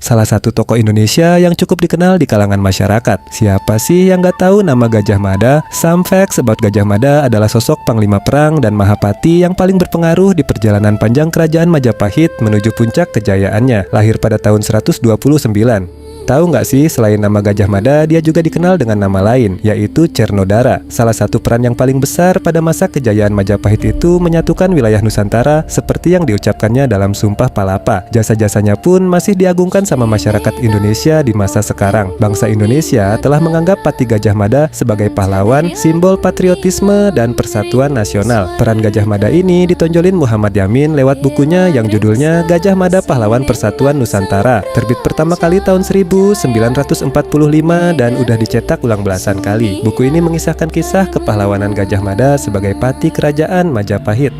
salah satu tokoh Indonesia yang cukup dikenal di kalangan masyarakat. Siapa sih yang nggak tahu nama Gajah Mada? Some facts about Gajah Mada adalah sosok panglima perang dan mahapati yang paling berpengaruh di perjalanan panjang kerajaan Majapahit menuju puncak kejayaannya. Lahir pada tahun 129. Tahu nggak sih, selain nama Gajah Mada, dia juga dikenal dengan nama lain, yaitu Cernodara. Salah satu peran yang paling besar pada masa kejayaan Majapahit itu menyatukan wilayah Nusantara seperti yang diucapkannya dalam Sumpah Palapa. Jasa-jasanya pun masih diagungkan sama masyarakat Indonesia di masa sekarang. Bangsa Indonesia telah menganggap Pati Gajah Mada sebagai pahlawan, simbol patriotisme dan persatuan nasional. Peran Gajah Mada ini ditonjolin Muhammad Yamin lewat bukunya yang judulnya Gajah Mada Pahlawan Persatuan Nusantara. Terbit pertama kali tahun 1945 dan udah dicetak ulang belasan kali. Buku ini mengisahkan kisah kepahlawanan Gajah Mada sebagai pati kerajaan Majapahit.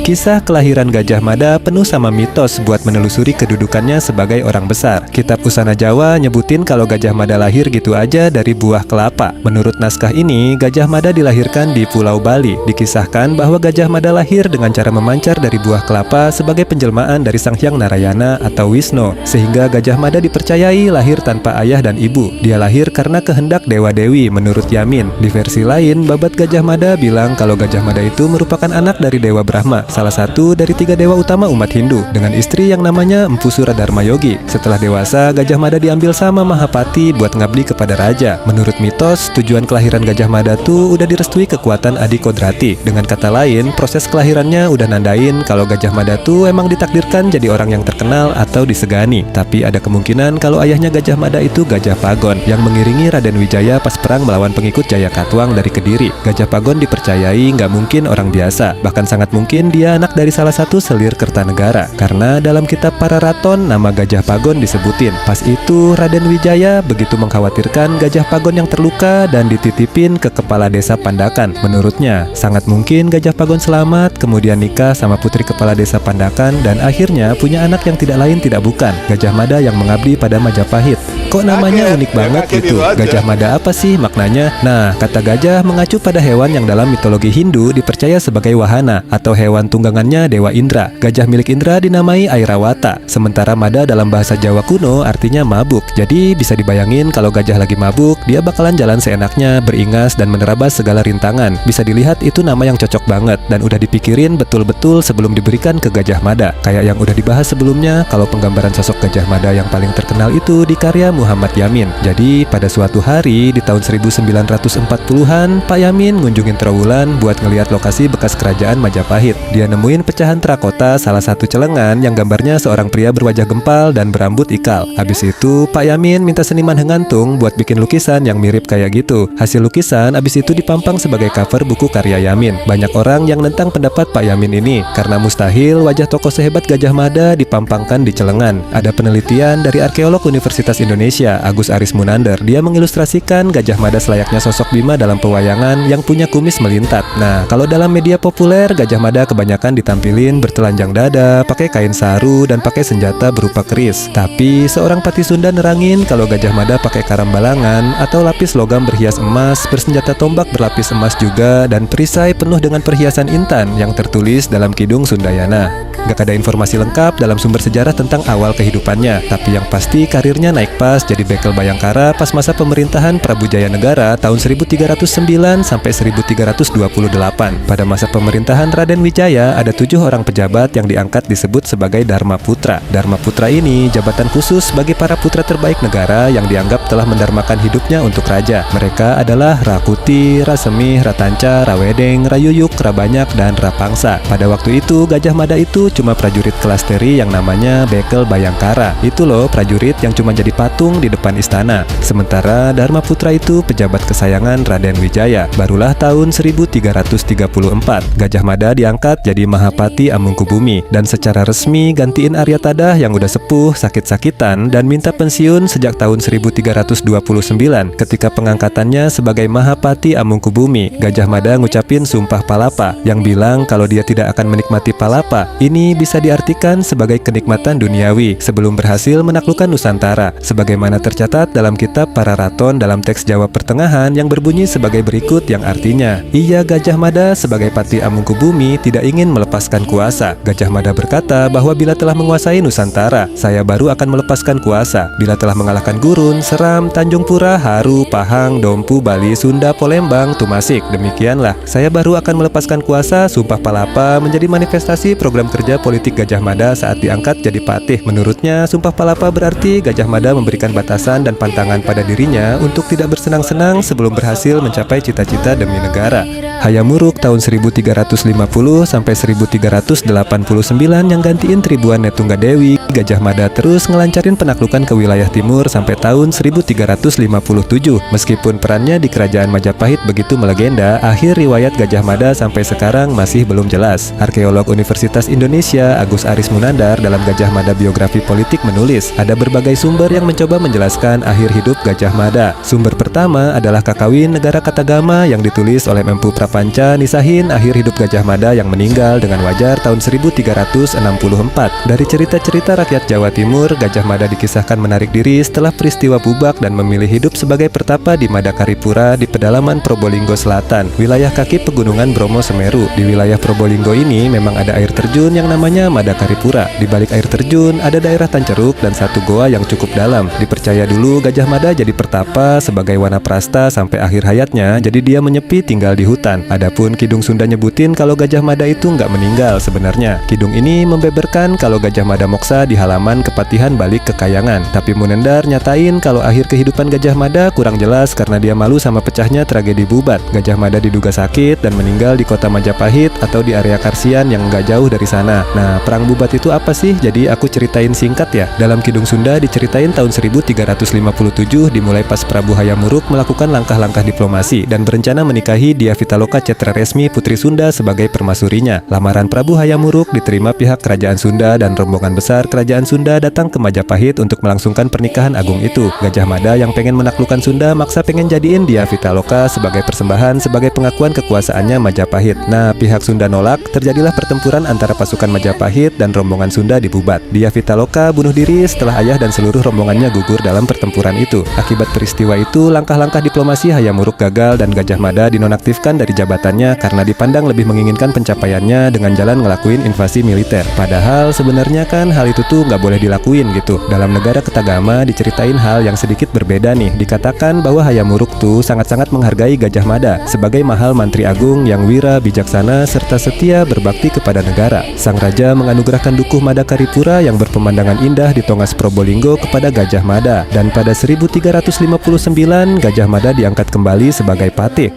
Kisah kelahiran Gajah Mada penuh sama mitos buat menelusuri kedudukannya sebagai orang besar. Kitab Usana Jawa nyebutin kalau Gajah Mada lahir gitu aja dari buah kelapa. Menurut naskah ini, Gajah Mada dilahirkan di Pulau Bali. Dikisahkan bahwa Gajah Mada lahir dengan cara memancar dari buah kelapa sebagai penjelmaan dari Sang Hyang Narayana atau Wisnu. Sehingga Gajah Mada dipercayai lahir tanpa ayah dan ibu. Dia lahir karena kehendak dewa-dewi menurut Yamin. Di versi lain, babat Gajah Mada bilang kalau Gajah Mada itu merupakan anak dari Dewa Brahma, salah satu dari 3 dewa utama umat Hindu, dengan istri yang namanya Empu Suradarma Yogi. Setelah dewasa, Gajah Mada diambil sama Mahapati buat ngabdi kepada raja. Menurut mitos, tujuan kelahiran Gajah Mada tuh udah direstui kekuatan Adi Kodrati. Dengan kata lain, proses kelahirannya udah nandain kalau Gajah Mada tuh emang ditakdirkan jadi orang yang terkenal atau disegani. Tapi ada kemungkinan kalau ayahnya Gajah Mada itu Gajah Pagon yang mengiringi Raden Wijaya pas perang melawan pengikut Jaya Katuang dari Kediri. Gajah Pagon dipercayai nggak mungkin orang biasa, bahkan sangat mungkin dia anak dari salah satu selir Kertanegara, karena dalam kitab Para Raton nama Gajah Pagon disebutin. Pas itu Raden Wijaya begitu mengkhawatirkan Gajah Pagon yang terluka dan dititipin ke kepala desa Pandakan. Menurutnya sangat mungkin Gajah Pagon selamat, kemudian nikah sama putri kepala desa Pandakan dan akhirnya punya anak yang tidak lain tidak bukan Gajah Mada yang mengabdi pada Majapahit. Kok namanya unik banget gitu? Gajah Mada apa sih maknanya? Nah, kata gajah mengacu pada hewan yang dalam mitologi Hindu dipercaya sebagai wahana atau hewan tunggangannya Dewa Indra. Gajah milik Indra dinamai Airawata. Sementara Mada dalam bahasa Jawa kuno artinya mabuk. Jadi bisa dibayangin kalau gajah lagi mabuk, dia bakalan jalan seenaknya, beringas dan menerabas segala rintangan. Bisa dilihat itu nama yang cocok banget dan udah dipikirin betul-betul sebelum diberikan ke Gajah Mada. Kayak yang udah dibahas sebelumnya, kalau penggambaran sosok Gajah Mada yang paling terkenal itu di karya Muhammad Yamin. Jadi pada suatu hari di tahun 1940-an, Pak Yamin ngunjungin Trowulan buat ngeliat lokasi bekas kerajaan Majapahit. Dia nemuin pecahan terakota salah satu celengan yang gambarnya seorang pria berwajah gempal dan berambut ikal. Habis itu Pak Yamin minta seniman Hengantung buat bikin lukisan yang mirip kayak gitu. Hasil lukisan habis itu dipampang sebagai cover buku karya Yamin. Banyak orang yang nentang pendapat Pak Yamin ini karena mustahil wajah tokoh sehebat Gajah Mada dipampangkan di celengan. Ada penelitian dari arkeolog Universitas Indonesia Agus Aris Munander. Dia mengilustrasikan Gajah Mada selayaknya sosok Bima dalam pewayangan yang punya kumis melintat. Nah, kalau dalam media populer Gajah Mada kebanyakan ditampilin bertelanjang dada, pakai kain saru dan pakai senjata berupa keris. Tapi seorang Pati Sunda nerangin kalau Gajah Mada pakai karambalangan atau lapis logam berhias emas, bersenjata tombak berlapis emas juga, dan perisai penuh dengan perhiasan intan yang tertulis dalam Kidung Sundayana. Gak ada informasi lengkap dalam sumber sejarah tentang awal kehidupannya, tapi yang pasti karirnya naik pas jadi bekel Bayangkara pas masa pemerintahan Prabu Jayanegara tahun 1309 sampai 1328. Pada masa pemerintahan Raden Wijaya ada 7 orang pejabat yang diangkat disebut sebagai Dharma Putra. Dharma Putra ini jabatan khusus bagi para putra terbaik negara yang dianggap telah mendarmakan hidupnya untuk raja. Mereka adalah Rakuti, Rasemih, Ratanca, Rawedeng, Rayuyuk, Rabanyak, dan Rapangsa. Pada waktu itu Gajah Mada itu cuma prajurit kelas teri yang namanya Bekel Bayangkara. Itu loh prajurit yang cuma jadi patung di depan istana. Sementara Dharma Putra itu pejabat kesayangan Raden Wijaya. Barulah tahun 1334 Gajah Mada diangkat jadi Mahapati Amungkubumi dan secara resmi gantiin Arya Tadah yang udah sepuh, sakit-sakitan dan minta pensiun sejak tahun 1329. Ketika pengangkatannya sebagai Mahapati Amungkubumi, Gajah Mada ngucapin Sumpah Palapa yang bilang kalau dia tidak akan menikmati palapa. Ini bisa diartikan sebagai kenikmatan duniawi sebelum berhasil menaklukkan Nusantara. Sebagai sebagaimana tercatat dalam kitab Pararaton dalam teks Jawa Pertengahan yang berbunyi sebagai berikut yang artinya, "Ia Gajah Mada sebagai Pati Amangkubumi tidak ingin melepaskan kuasa." Gajah Mada berkata bahwa bila telah menguasai Nusantara, saya baru akan melepaskan kuasa. Bila telah mengalahkan Gurun, Seram, Tanjung Pura, Haru, Pahang, Dompu, Bali, Sunda, Polembang, Tumasik, demikianlah saya baru akan melepaskan kuasa. Sumpah Palapa menjadi manifestasi program kerja politik Gajah Mada saat diangkat jadi patih. Menurutnya, Sumpah Palapa berarti Gajah Mada memberikan batasan dan pantangan pada dirinya untuk tidak bersenang-senang sebelum berhasil mencapai cita-cita demi negara. Hayam Wuruk tahun 1350 sampai 1389 yang gantiin Tribuan Netunggadewi, Gajah Mada terus ngelancarin penaklukan ke wilayah timur sampai tahun 1357. Meskipun perannya di kerajaan Majapahit begitu melegenda, akhir riwayat Gajah Mada sampai sekarang masih belum jelas. Arkeolog Universitas Indonesia Agus Aris Munandar dalam Gajah Mada Biografi Politik menulis, ada berbagai sumber yang mencoba menjelaskan akhir hidup Gajah Mada. Sumber pertama adalah Kakawin Negara Katagama yang ditulis oleh Empu Prapanca nisahin akhir hidup Gajah Mada yang meninggal dengan wajar tahun 1364. Dari cerita-cerita rakyat Jawa Timur, Gajah Mada dikisahkan menarik diri setelah peristiwa Bubak dan memilih hidup sebagai pertapa di Madakaripura di pedalaman Probolinggo Selatan, wilayah kaki pegunungan Bromo Semeru. Di wilayah Probolinggo ini memang ada air terjun yang namanya Madakaripura. Di balik air terjun ada daerah Tanceruk dan satu goa yang cukup dalam. Dipercaya dulu Gajah Mada jadi pertapa sebagai wanaprasta sampai akhir hayatnya, jadi dia menyepi tinggal di hutan. Adapun Kidung Sunda nyebutin kalau Gajah Mada itu nggak meninggal sebenarnya. Kidung ini membeberkan kalau Gajah Mada moksa di halaman Kepatihan balik ke Kayangan. Tapi Munandar nyatain kalau akhir kehidupan Gajah Mada kurang jelas karena dia malu sama pecahnya tragedi Bubat. Gajah Mada diduga sakit dan meninggal di kota Majapahit atau di area Karsian yang nggak jauh dari sana. Nah, perang Bubat itu apa sih? Jadi aku ceritain singkat ya. Dalam Kidung Sunda diceritain tahun 1357 dimulai pas Prabu Hayam Wuruk melakukan langkah-langkah diplomasi dan berencana menikahi Dia Pitaloka Cetraresmi Putri Sunda sebagai permaisurinya. Lamaran Prabu Hayam Wuruk diterima pihak kerajaan Sunda dan rombongan besar kerajaan Sunda datang ke Majapahit untuk melangsungkan pernikahan agung itu. Gajah Mada yang pengen menaklukkan Sunda maksa pengen jadiin Dia Pitaloka sebagai persembahan sebagai pengakuan kekuasaannya Majapahit. Nah, pihak Sunda nolak, terjadilah pertempuran antara pasukan Majapahit dan rombongan Sunda di Bubat. Dia Pitaloka bunuh diri setelah ayah dan seluruh rombongannya gugur dalam pertempuran itu. Akibat peristiwa itu, langkah-langkah diplomasi Hayam Wuruk gagal dan Gajah Mada dinonaktifkan dari jabatannya karena dipandang lebih menginginkan pencapaiannya dengan jalan ngelakuin invasi militer. Padahal sebenarnya kan hal itu tuh nggak boleh dilakuin gitu. Dalam negara Ketagama diceritain hal yang sedikit berbeda nih. Dikatakan bahwa Hayam Wuruk tuh sangat-sangat menghargai Gajah Mada sebagai mahal mantri agung yang wira, bijaksana, serta setia berbakti kepada negara. Sang raja menganugerahkan dukuh Madakaripura yang berpemandangan indah di Tongas Probolinggo kepada Gajah Mada. Dan pada 1359 Gajah Mada diangkat kembali sebagai patih.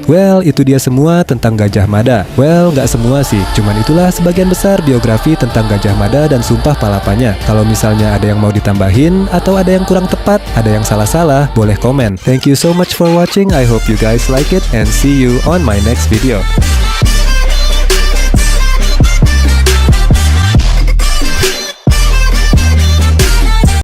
Well, itu dia semua tentang Gajah Mada. Well, nggak semua sih, cuman itulah sebagian besar biografi tentang Gajah Mada dan Sumpah Palapanya. Kalau misalnya ada yang mau ditambahin atau ada yang kurang tepat, ada yang salah-salah, boleh komen. Thank you so much for watching. I hope you guys like it and see you on my next video.